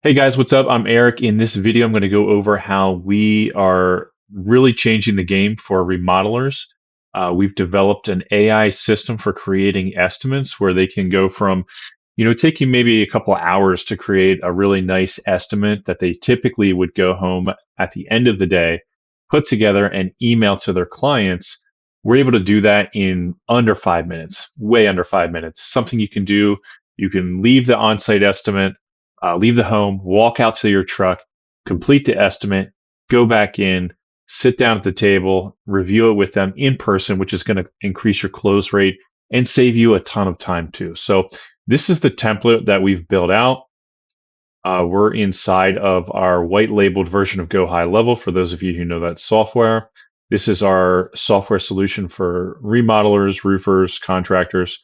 Hey guys, what's up? I'm Eric. In this video, I'm going to go over how we are really changing the game for remodelers. We've developed an AI system for creating estimates where they can go from, taking maybe a couple of hours to create a really nice estimate that they typically would go home at the end of the day, put together and email to their clients. We're able to do that in under 5 minutes, way under 5 minutes. Something you can do. You can leave the on-site estimate, leave the home, walk out to your truck, complete the estimate, go back in, sit down at the table, review it with them in person, which is going to increase your close rate and save you a ton of time too. So this is the template that we've built out. We're inside of our white labeled version of Go High Level for those of you who know that software. This is our software solution for remodelers, roofers, contractors.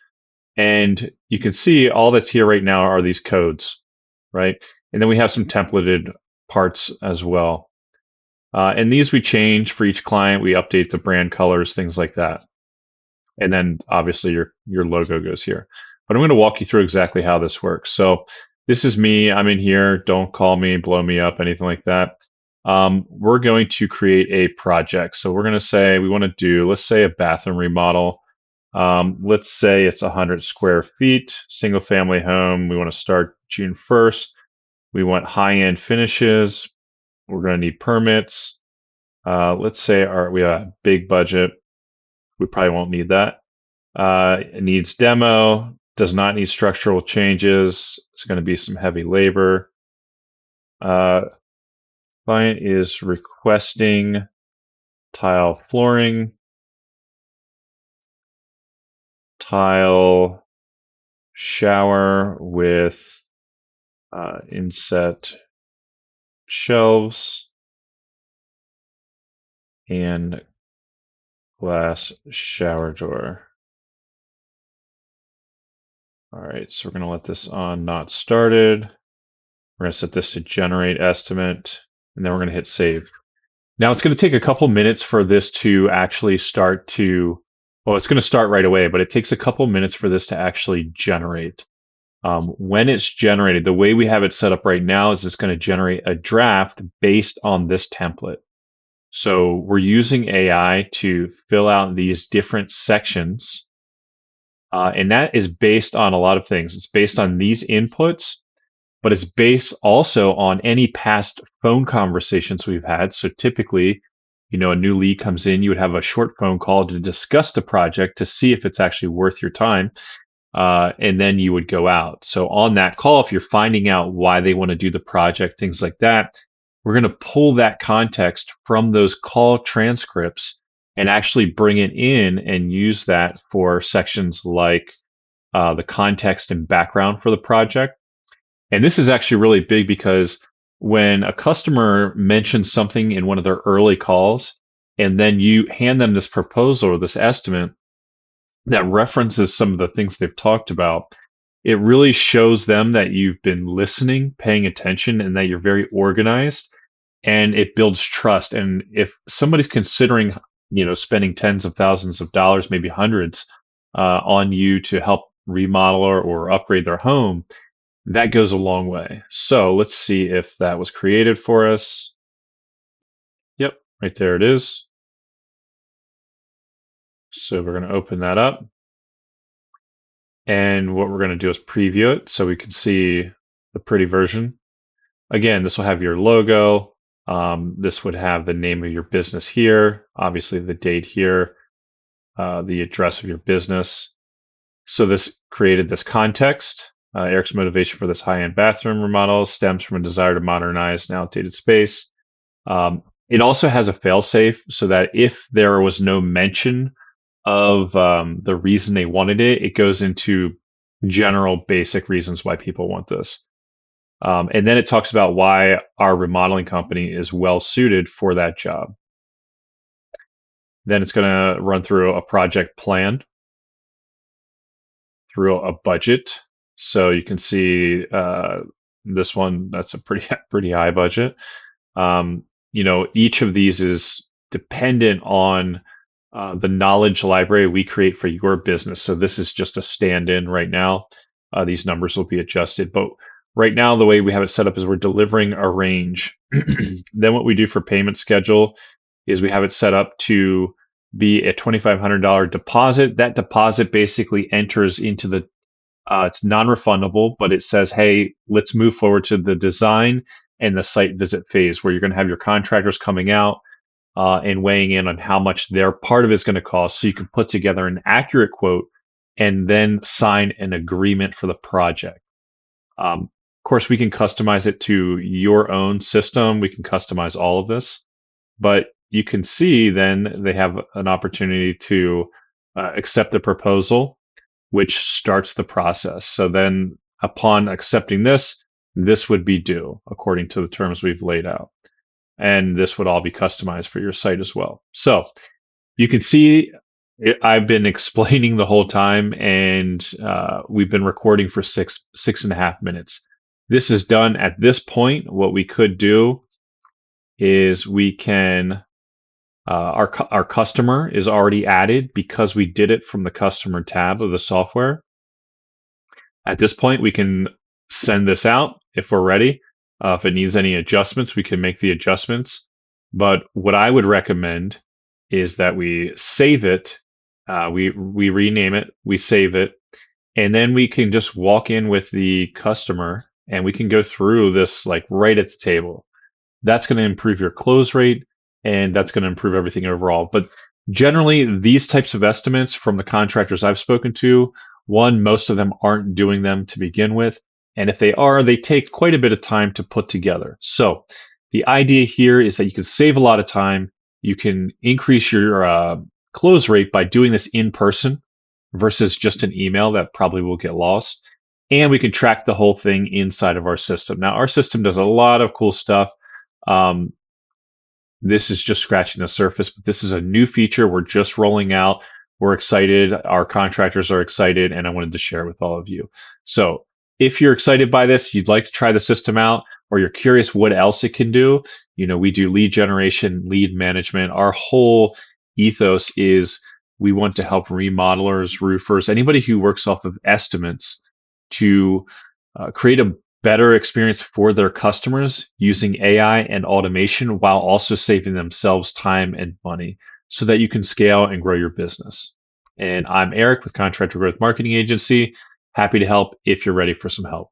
And you can see all that's here right now are these codes, right? And then we have some templated parts as well. And these we change for each client. We update the brand colors, things like that. And then obviously your logo goes here. But I'm going to walk you through exactly how this works. So this is me. I'm in here. Don't call me, blow me up, anything like that. We're going to create a project. So we're going to say we want to do, let's say, a bathroom remodel. Let's say it's 100 square feet, single family home. We want to start June 1st. We want high-end finishes. We're going to need permits. Let's say we have a big budget. We probably won't need that. It needs demo, does not need structural changes. It's going to be some heavy labor. Client is requesting tile flooring, tile shower with inset shelves and glass shower door. All right, so we're going to let this on not started. We're going to set this to generate estimate, and then we're going to hit save. Now it's going to take a couple minutes for this to actually start to, well, it's going to start right away, but it takes a couple minutes for this to actually generate. When it's generated, the way we have it set up right now is it's going to generate a draft based on this template. So we're using AI to fill out these different sections. And that is based on a lot of things. It's based on these inputs, but it's based also on any past phone conversations we've had. So typically, a new lead comes in, you would have a short phone call to discuss the project to see if it's actually worth your time. And then you would go out. So on that call, if you're finding out why they want to do the project, things like that, we're going to pull that context from those call transcripts and actually bring it in and use that for sections like the context and background for the project. And this is actually really big because when a customer mentions something in one of their early calls, and then you hand them this proposal or this estimate that references some of the things they've talked about, it really shows them that you've been listening, paying attention, and that you're very organized, and it builds trust. And if somebody's considering, spending tens of thousands of dollars, maybe hundreds, on you to help remodel or upgrade their home, that goes a long way. So let's see if that was created for us. Yep, right there it is. So we're going to open that up. And what we're going to do is preview it so we can see the pretty version. Again, this will have your logo. This would have the name of your business here, obviously the date here, the address of your business. So this created this context. Eric's motivation for this high-end bathroom remodel stems from a desire to modernize an outdated space. It also has a fail-safe so that if there was no mention of the reason they wanted it, it goes into general basic reasons why people want this. And then it talks about why our remodeling company is well suited for that job. Then it's going to run through a project plan, through a budget. So you can see this one, that's a pretty high budget. Each of these is dependent on the knowledge library we create for your business. So this is just a stand-in right now. These numbers will be adjusted, but Right now, the way we have it set up is we're delivering a range. Then what we do for payment schedule is we have it set up to be a $2,500 deposit. That deposit basically enters into the it's non-refundable, but it says, hey, let's move forward to the design and the site visit phase where you're going to have your contractors coming out and weighing in on how much their part of it's going to cost so you can put together an accurate quote and then sign an agreement for the project. Of course, we can customize it to your own system. We can customize all of this, but you can see then they have an opportunity to accept the proposal, which starts the process. So then upon accepting this, this would be due according to the terms we've laid out. And this would all be customized for your site as well. So you can see I've been explaining the whole time, and we've been recording for 6.5 minutes. This is done at this point. What we could do is we can our customer is already added because we did it from the customer tab of the software. At this point, we can send this out if we're ready. If it needs any adjustments, we can make the adjustments. But what I would recommend is that we save it, we rename it, we save it, and then we can just walk in with the customer and we can go through this like right at the table. That's going to improve your close rate and that's going to improve everything overall. But generally, these types of estimates from the contractors I've spoken to, one, most of them aren't doing them to begin with. And if they are, they take quite a bit of time to put together. So the idea here is that you can save a lot of time. You can increase your close rate by doing this in person versus just an email that probably will get lost. And we can track the whole thing inside of our system. Now, our system does a lot of cool stuff. Um, this is just scratching the surface, but this is a new feature we're just rolling out. We're excited. Our contractors are excited, and I wanted to share it with all of you. So if you're excited by this, you'd like to try the system out, or you're curious what else it can do, we do lead generation, lead management. Our whole ethos is we want to help remodelers, roofers, anybody who works off of estimates to create a better experience for their customers using AI and automation while also saving themselves time and money so that you can scale and grow your business. And I'm Eric with Contractor Growth Marketing Agency. Happy to help if you're ready for some help.